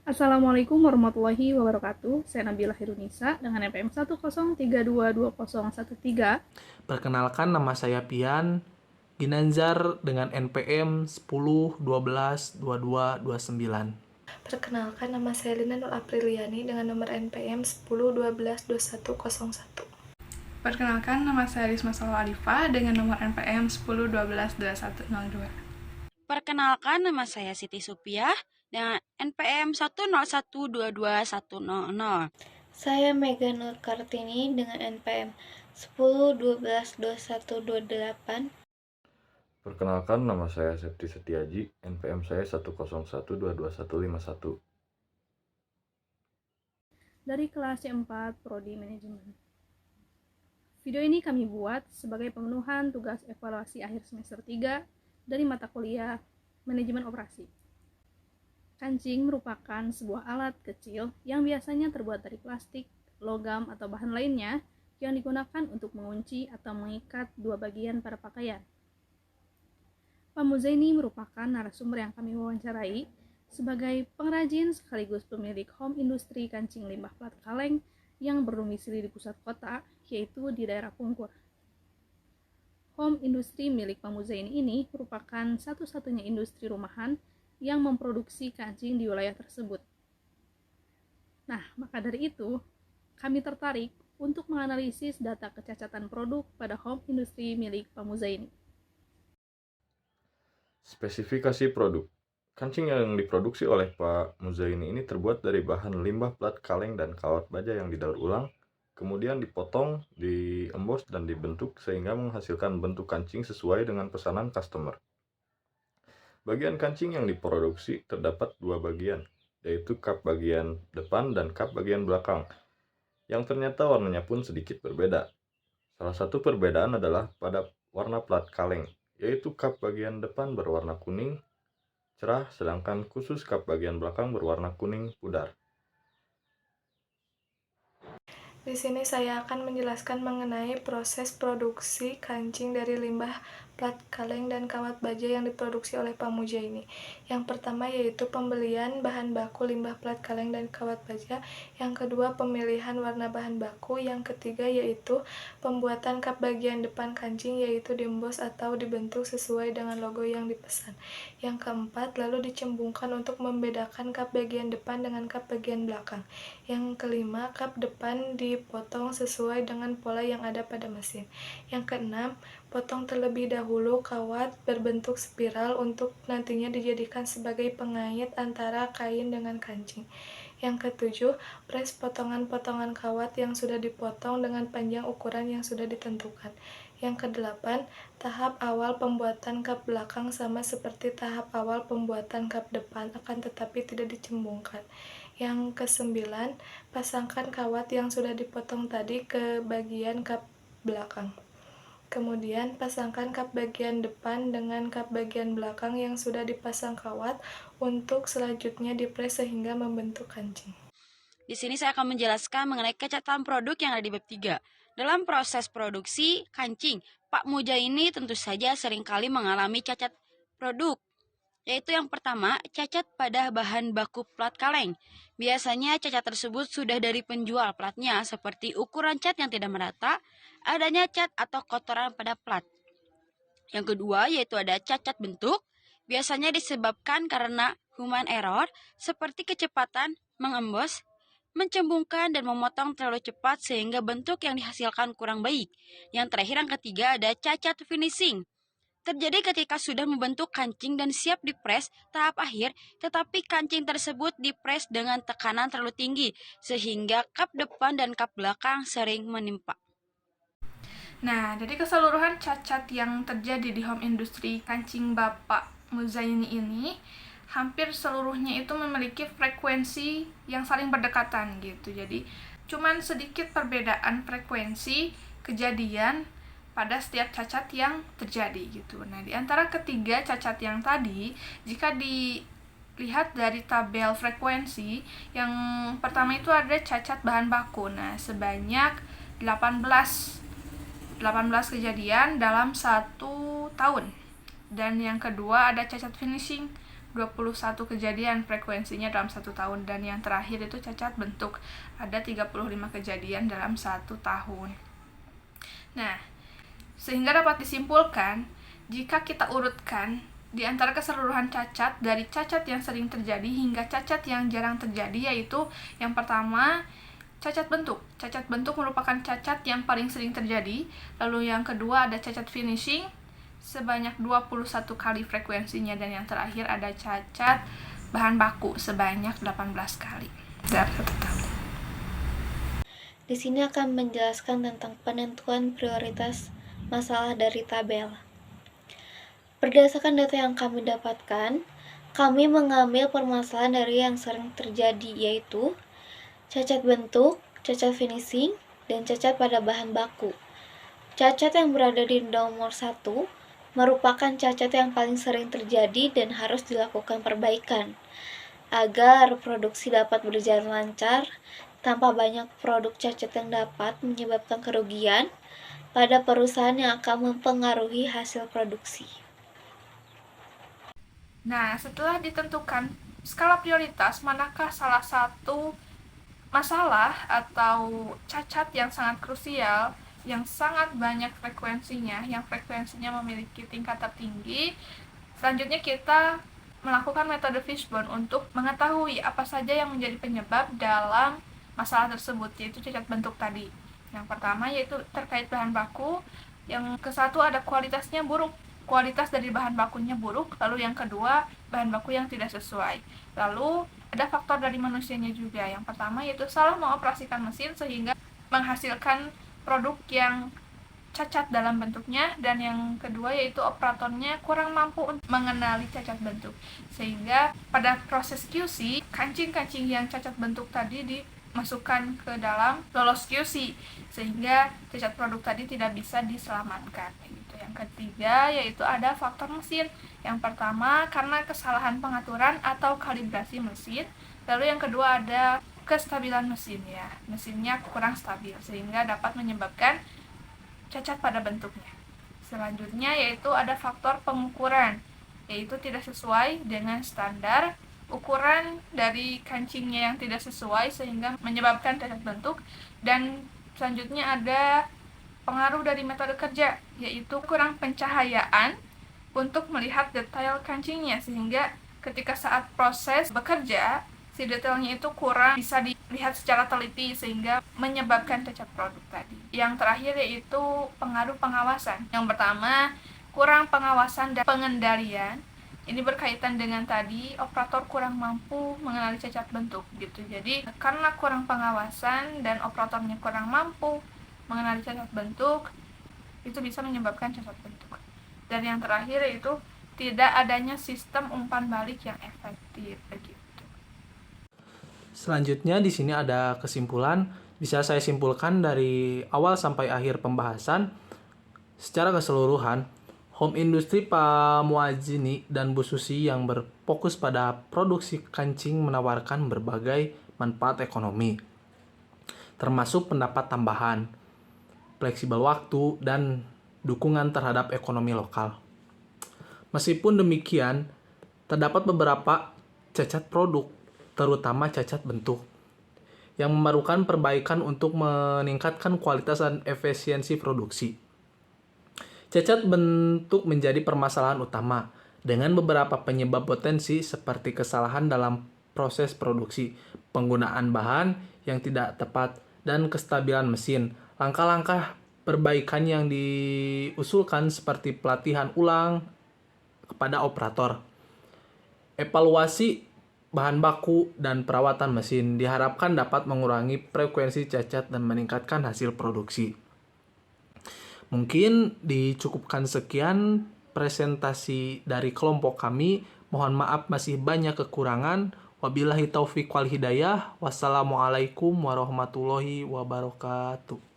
Assalamualaikum warahmatullahi wabarakatuh. Saya Nabila Hirunisa dengan NPM 103222013. Perkenalkan, nama saya Pian Ginanjar dengan NPM 10 12 22 29. Perkenalkan, nama saya Lina Nur Apriliani dengan nomor NPM 10 12 21 01. Perkenalkan, nama saya Risma Salwa Alifa dengan nomor NPM 10 12 21 02. Perkenalkan, nama saya Siti Supiah dengan NPM 101222100. Saya Mega Nur Kartini dengan NPM 10 12 21 28. Perkenalkan, nama saya Septi Setiaji, NPM saya 101222151. Dari kelas C4 Prodi Manajemen. Video ini kami buat sebagai pemenuhan tugas evaluasi akhir semester 3 dari mata kuliah Manajemen Operasi. Kancing merupakan sebuah alat kecil yang biasanya terbuat dari plastik, logam, atau bahan lainnya yang digunakan untuk mengunci atau mengikat dua bagian pada pakaian. Pak Muzaini merupakan narasumber yang kami wawancarai sebagai pengrajin sekaligus pemilik home industri kancing limbah plat kaleng yang berdomisili di pusat kota, yaitu di daerah Pungkur. Home industri milik Pak Muzaini ini merupakan satu-satunya industri rumahan yang memproduksi kancing di wilayah tersebut. Nah, maka dari itu, kami tertarik untuk menganalisis data kecacatan produk pada home industri milik Pak Muzaini. Spesifikasi produk. Kancing yang diproduksi oleh Pak Muzaini ini terbuat dari bahan limbah plat kaleng dan kawat baja yang didaur ulang, kemudian dipotong, diembos, dan dibentuk sehingga menghasilkan bentuk kancing sesuai dengan pesanan customer. Bagian kancing yang diproduksi terdapat dua bagian, yaitu kap bagian depan dan kap bagian belakang, yang ternyata warnanya pun sedikit berbeda. Salah satu perbedaan adalah pada warna plat kaleng, yaitu kap bagian depan berwarna kuning cerah, sedangkan khusus kap bagian belakang berwarna kuning pudar. Di sini saya akan menjelaskan mengenai proses produksi kancing dari limbah plat kaleng dan kawat baja yang diproduksi oleh Pak Muzaini. Yang pertama yaitu pembelian bahan baku limbah plat kaleng dan kawat baja. Yang kedua pemilihan warna bahan baku. Yang ketiga yaitu pembuatan kap bagian depan kancing, yaitu diembos atau dibentuk sesuai dengan logo yang dipesan. Yang keempat lalu dicembungkan untuk membedakan kap bagian depan dengan kap bagian belakang. Yang kelima, kap depan dipotong sesuai dengan pola yang ada pada mesin. Yang keenam, potong terlebih dahulu kawat berbentuk spiral untuk nantinya dijadikan sebagai pengait antara kain dengan kancing. Yang ketujuh, pres potongan-potongan kawat yang sudah dipotong dengan panjang ukuran yang sudah ditentukan. Yang kedelapan, tahap awal pembuatan kap belakang sama seperti tahap awal pembuatan kap depan, akan tetapi tidak dicembungkan. Yang kesembilan, pasangkan kawat yang sudah dipotong tadi ke bagian kap belakang. Kemudian pasangkan kap bagian depan dengan kap bagian belakang yang sudah dipasang kawat untuk selanjutnya dipres sehingga membentuk kancing. Di sini saya akan menjelaskan mengenai kecacatan produk yang ada di bab 3. Dalam proses produksi kancing, Pak Muzaini tentu saja seringkali mengalami cacat produk, yaitu yang pertama, cacat pada bahan baku plat kaleng. Biasanya cacat tersebut sudah dari penjual platnya, seperti ukuran cat yang tidak merata, adanya cat atau kotoran pada plat. Yang kedua, yaitu ada cacat bentuk. Biasanya disebabkan karena human error, seperti kecepatan mengembos, mencembungkan, dan memotong terlalu cepat sehingga bentuk yang dihasilkan kurang baik. Yang terakhir, yang ketiga, ada cacat finishing. Terjadi ketika sudah membentuk kancing dan siap dipres tahap akhir, tetapi kancing tersebut dipres dengan tekanan terlalu tinggi, sehingga kap depan dan kap belakang sering menimpa. Nah, dari keseluruhan cacat yang terjadi di home industry kancing Bapak Muzaini ini, hampir seluruhnya itu memiliki frekuensi yang saling berdekatan gitu. Jadi, cuman sedikit perbedaan frekuensi kejadian pada setiap cacat yang terjadi gitu. Nah, di antara ketiga cacat yang tadi, jika dilihat dari tabel frekuensi, yang pertama itu ada cacat bahan baku. Nah, sebanyak 18 kejadian dalam 1 tahun. Dan yang kedua ada cacat finishing 21 kejadian frekuensinya dalam 1 tahun, dan yang terakhir itu cacat bentuk, ada 35 kejadian dalam 1 tahun. Nah, sehingga dapat disimpulkan, jika kita urutkan di antara keseluruhan cacat, dari cacat yang sering terjadi hingga cacat yang jarang terjadi, yaitu yang pertama, cacat bentuk. Cacat bentuk merupakan cacat yang paling sering terjadi. Lalu yang kedua ada cacat finishing, sebanyak 21 kali frekuensinya, dan yang terakhir ada cacat bahan baku sebanyak 18 kali dalam 1 tahun. Di sini akan menjelaskan tentang penentuan prioritas masalah dari tabel. Berdasarkan data yang kami dapatkan, kami mengambil permasalahan dari yang sering terjadi, yaitu cacat bentuk, cacat finishing, dan cacat pada bahan baku. Cacat yang berada di nomor 1 merupakan cacat yang paling sering terjadi dan harus dilakukan perbaikan agar produksi dapat berjalan lancar tanpa banyak produk cacat yang dapat menyebabkan kerugian pada perusahaan yang akan mempengaruhi hasil produksi. Nah, setelah ditentukan skala prioritas, manakah salah satu masalah atau cacat yang sangat krusial, yang sangat banyak frekuensinya, yang frekuensinya memiliki tingkat tertinggi, selanjutnya kita melakukan metode fishbone untuk mengetahui apa saja yang menjadi penyebab dalam masalah tersebut, yaitu cacat bentuk tadi. Yang pertama yaitu terkait bahan baku, yang ke-1 ada kualitasnya buruk, kualitas dari bahan bakunya buruk. Lalu yang kedua, bahan baku yang tidak sesuai. Lalu ada faktor dari manusianya juga. Yang pertama yaitu salah mengoperasikan mesin sehingga menghasilkan produk yang cacat dalam bentuknya, dan yang kedua yaitu operatornya kurang mampu untuk mengenali cacat bentuk, sehingga pada proses QC kancing-kancing yang cacat bentuk tadi dimasukkan ke dalam lolos QC, sehingga cacat produk tadi tidak bisa diselamatkan. Yang ketiga yaitu ada faktor mesin. Yang pertama karena kesalahan pengaturan atau kalibrasi mesin. Lalu yang kedua ada kestabilan mesin, ya, mesinnya kurang stabil sehingga dapat menyebabkan cacat pada bentuknya. Selanjutnya yaitu ada faktor pengukuran, yaitu tidak sesuai dengan standar ukuran dari kancingnya yang tidak sesuai sehingga menyebabkan cacat bentuk. Dan selanjutnya ada pengaruh dari metode kerja, yaitu kurang pencahayaan untuk melihat detail kancingnya, sehingga ketika saat proses bekerja si detailnya itu kurang bisa dilihat secara teliti sehingga menyebabkan cacat produk tadi. Yang terakhir yaitu pengaruh pengawasan. Yang pertama, kurang pengawasan dan pengendalian. Ini berkaitan dengan tadi operator kurang mampu mengenali cacat bentuk gitu. Jadi karena kurang pengawasan dan operatornya kurang mampu mengenali cacat bentuk, itu bisa menyebabkan cacat bentuk. Dan yang terakhir yaitu tidak adanya sistem umpan balik yang efektif begitu. Selanjutnya di sini ada kesimpulan. Bisa saya simpulkan dari awal sampai akhir pembahasan secara keseluruhan, home industry Pak Muadzini dan Bu Susi yang berfokus pada produksi kancing menawarkan berbagai manfaat ekonomi, termasuk pendapat tambahan, fleksibel waktu, dan dukungan terhadap ekonomi lokal. Meskipun demikian, terdapat beberapa cacat produk, terutama cacat bentuk, yang memerlukan perbaikan untuk meningkatkan kualitas dan efisiensi produksi. Cacat bentuk menjadi permasalahan utama, dengan beberapa penyebab potensi seperti kesalahan dalam proses produksi, penggunaan bahan yang tidak tepat, dan kestabilan mesin. Langkah-langkah perbaikan yang diusulkan seperti pelatihan ulang kepada operator, evaluasi bahan baku, dan perawatan mesin diharapkan dapat mengurangi frekuensi cacat dan meningkatkan hasil produksi. Mungkin dicukupkan sekian presentasi dari kelompok kami. Mohon maaf masih banyak kekurangan. Wabillahi taufiq wal hidayah. Wassalamualaikum warahmatullahi wabarakatuh.